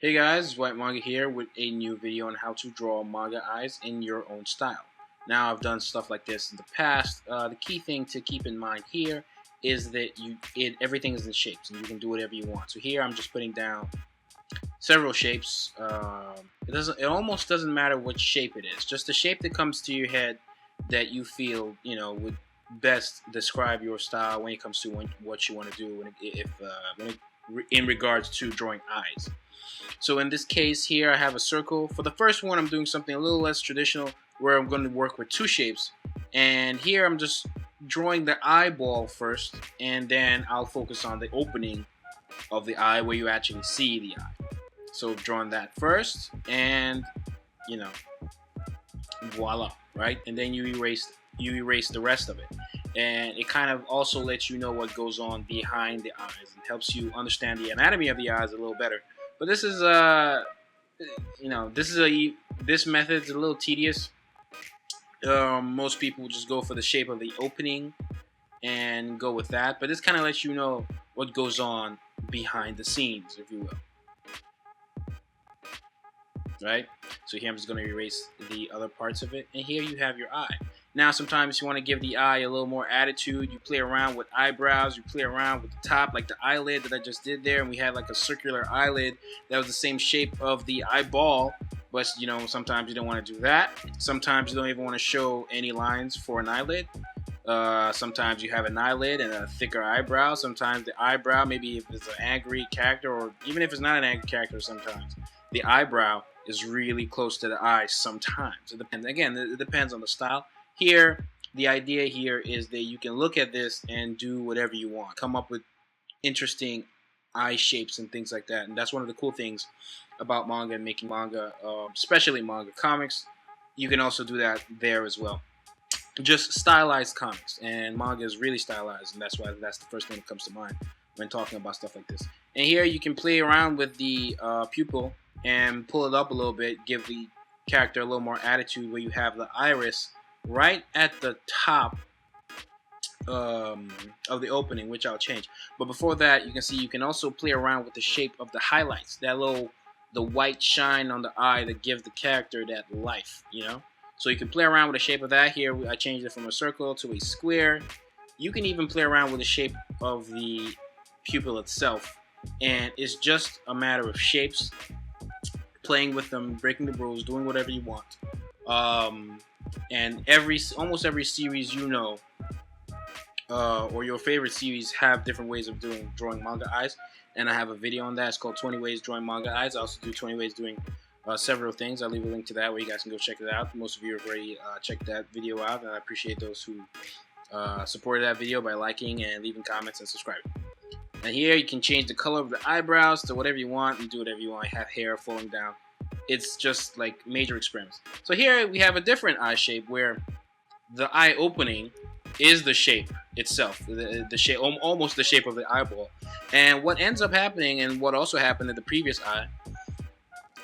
Hey guys, it's Whyt Manga here with a new video on how to draw manga eyes in your own style. Now I've done stuff like this in the past. The key thing to keep in mind here is that everything is in shapes and you can do whatever you want. So here I'm just putting down several shapes. It almost doesn't matter what shape it is. Just the shape that comes to your head that you feel would best describe your style when it comes to what you want to do in regards to drawing eyes. So in this case here I have a circle. For the first one I'm doing something a little less traditional where I'm going to work with two shapes, and here I'm just drawing the eyeball first and then I'll focus on the opening of the eye where you actually see the eye. So drawing that first and voila, right? And then you erase the rest of it, and it kind of also lets you know what goes on behind the eyes and helps you understand the anatomy of the eyes a little better. But this is this method's a little tedious. Most people just go for the shape of the opening and go with that, but this kind of lets you know what goes on behind the scenes, if you will. Right? So here I'm just going to erase the other parts of it, and here you have your eye. Now sometimes you want to give the eye a little more attitude. You play around with eyebrows, you play around with the top, like the eyelid that I just did there, and we had like a circular eyelid that was the same shape of the eyeball, but sometimes you don't want to do that. Sometimes you don't even want to show any lines for an eyelid. Sometimes you have an eyelid and a thicker eyebrow. Sometimes the eyebrow, maybe if it's an angry character, or even if it's not an angry character, sometimes the eyebrow is really close to the eye sometimes. It depends. Again, it depends on the style. Here, the idea here is that you can look at this and do whatever you want. Come up with interesting eye shapes and things like that. And that's one of the cool things about manga and making manga, especially manga comics. You can also do that there as well. Just stylized comics. And manga is really stylized, and that's why that's the first thing that comes to mind when talking about stuff like this. And here you can play around with the pupil and pull it up a little bit, give the character a little more attitude, where you have the iris right at the top of the opening, which I'll change. But before that, you can see you can also play around with the shape of the highlights, the white shine on the eye that gives the character that life, So you can play around with the shape of that. Here I changed it from a circle to a square. You can even play around with the shape of the pupil itself, and it's just a matter of shapes, playing with them, breaking the rules, doing whatever you want. And almost every series or your favorite series have different ways of drawing manga eyes, and I have a video on that. It's called 20 Ways Drawing Manga Eyes. I also do 20 ways doing several things. I'll leave a link to that where you guys can go check it out. Most of you have already checked that video out, and I appreciate those who supported that video by liking and leaving comments and subscribing. And here you can change the color of the eyebrows to whatever you want and do whatever you want. Have hair falling down. It's just like major experiments. So here we have a different eye shape where the eye opening is the shape itself, the shape, almost the shape of the eyeball. And what ends up happening, and what also happened in the previous eye,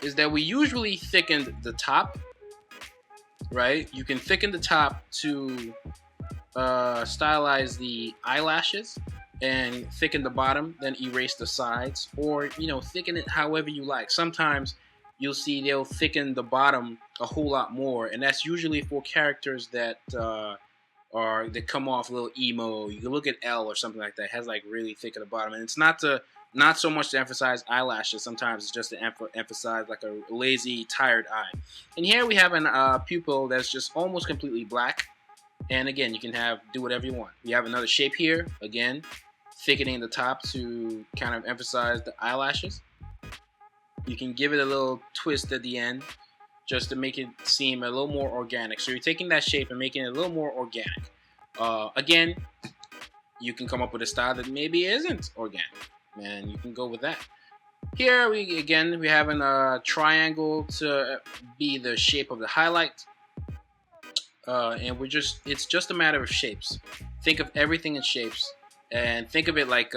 is that we usually thickened the top, right? You can thicken the top to stylize the eyelashes, and thicken the bottom, then erase the sides, or thicken it however you like. Sometimes you'll see they'll thicken the bottom a whole lot more, and that's usually for characters that come off a little emo. You can look at L or something like that. It has like really thick at the bottom, and it's not so much to emphasize eyelashes. Sometimes it's just to emphasize like a lazy, tired eye. And here we have a pupil that's just almost completely black, and again you can do whatever you want. We have another shape here, again thickening the top to kind of emphasize the eyelashes. You can give it a little twist at the end just to make it seem a little more organic. So you're taking that shape and making it a little more organic. Again, you can come up with a style that maybe isn't organic, and you can go with that. Here we have a triangle to be the shape of the highlight, and it's just a matter of shapes. Think of everything in shapes. And think of it like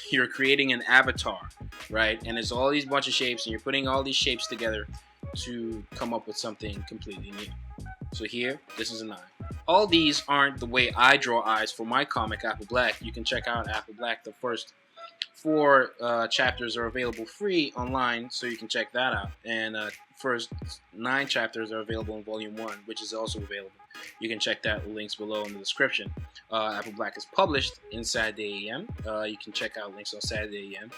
you're creating an avatar, right? And there's all these bunch of shapes, and you're putting all these shapes together to come up with something completely new. So here, this is an eye. All these aren't the way I draw eyes for my comic, Apple Black. You can check out Apple Black, the first 4 chapters are available free online, so you can check that out. And first 9 chapters are available in Volume 1, which is also available. You can check that, links below in the description. Apple Black is published in Saturday AM. You can check out links on Saturday AM.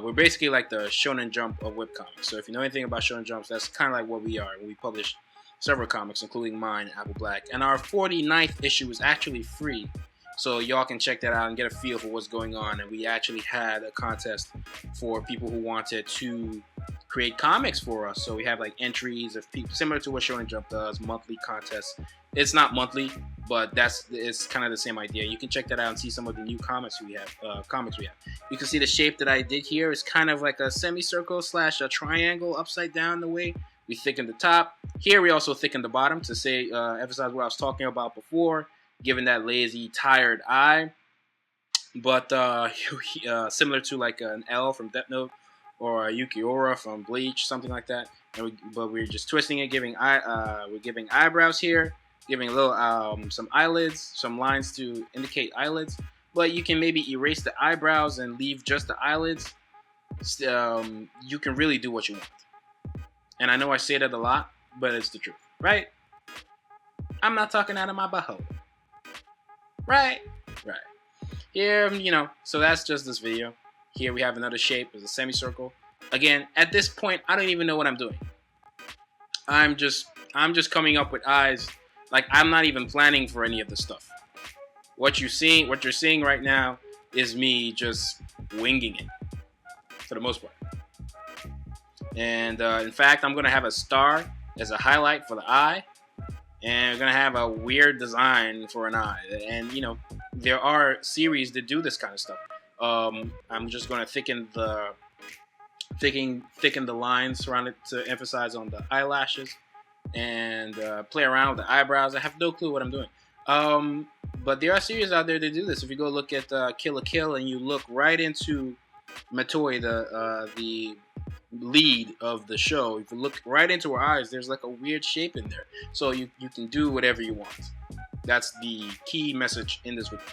We're basically like the Shonen Jump of webcomics. So if you know anything about Shonen Jumps, that's kind of like what we are. We publish several comics, including mine, Apple Black. And our 49th issue is actually free. So y'all can check that out and get a feel for what's going on. And we actually had a contest for people who wanted to create comics for us. So we have like entries of people, similar to what Shonen Jump does, monthly contests. It's not monthly, but it's kind of the same idea. You can check that out and see some of the new comics we have. You can see the shape that I did here is kind of like a semicircle / a triangle upside down the way. We thicken the top. Here we also thicken the bottom to say emphasize what I was talking about before, giving that lazy, tired eye. But similar to like an L from Death Note or a Yukiora from Bleach, something like that. But we're just twisting it, we're giving eyebrows here, giving a little some eyelids, some lines to indicate eyelids. But you can maybe erase the eyebrows and leave just the eyelids. You can really do what you want. And I know I say that a lot, but it's the truth, right? I'm not talking out of my butthole. Right. Here, so that's just this video. Here we have another shape. It's a semicircle. Again, at this point, I don't even know what I'm doing. I'm just coming up with eyes. Like, I'm not even planning for any of this stuff. What you're seeing right now is me just winging it, for the most part. And in fact, I'm gonna have a star as a highlight for the eye, and we're gonna have a weird design for an eye. And there are series that do this kind of stuff. I'm just gonna thicken the lines around it to emphasize on the eyelashes, and play around with the eyebrows. I have no clue what I'm doing. But there are series out there that do this. If you go look at Kill la Kill and you look right into Matoi, the lead of the show, if you look right into her eyes, there's like a weird shape in there. So you can do whatever you want. That's the key message in this video.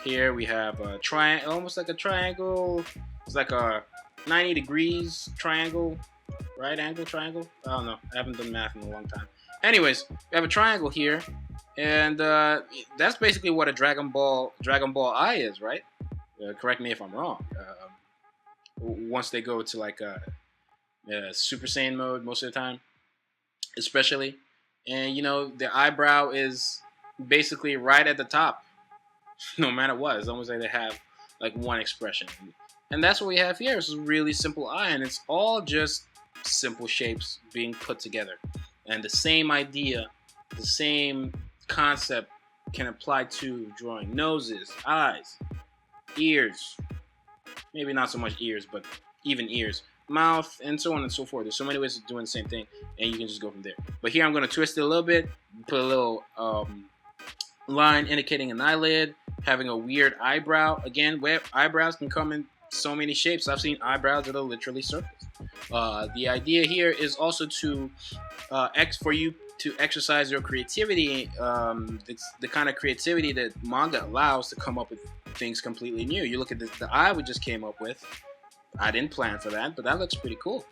Here we have a triangle, almost like a triangle. It's like a 90 degrees triangle, right angle triangle. I don't know. I haven't done math in a long time. Anyways, we have a triangle here, and that's basically what a Dragon Ball eye is, right? Correct me if I'm wrong. Once they go to like a Super Saiyan mode, most of the time, especially, and the eyebrow is basically right at the top. No matter what, it's almost like they have like one expression, and that's what we have here. It's a really simple eye, and it's all just simple shapes being put together. And the same idea, the same concept can apply to drawing noses, eyes, ears. Maybe not so much ears, but even ears, mouth, and so on and so forth. There's so many ways of doing the same thing, and you can just go from there. But here I'm going to twist it a little bit, put a little line indicating an eyelid, having a weird eyebrow. Again, where eyebrows can come in so many shapes. I've seen eyebrows that are literally circles. The idea here is also to for you to exercise your creativity, the kind of creativity that manga allows to come up with things completely new. You look at the eye we just came up with. I didn't plan for that, but that looks pretty cool.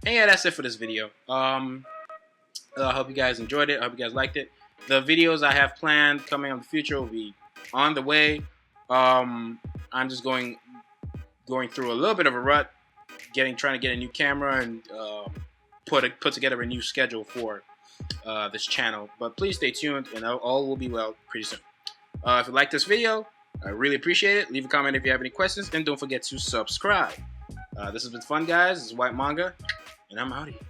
And yeah, that's it for this video. I hope you guys enjoyed it. I hope you guys liked it. The videos I have planned coming in the future will be on the way. I'm just going through a little bit of a rut, trying to get a new camera and put together a new schedule for this channel. But please stay tuned, and all will be well pretty soon. If you like this video, I really appreciate it. Leave a comment if you have any questions, and don't forget to subscribe. This has been fun, guys. This is Whyt Manga, and I'm out of here.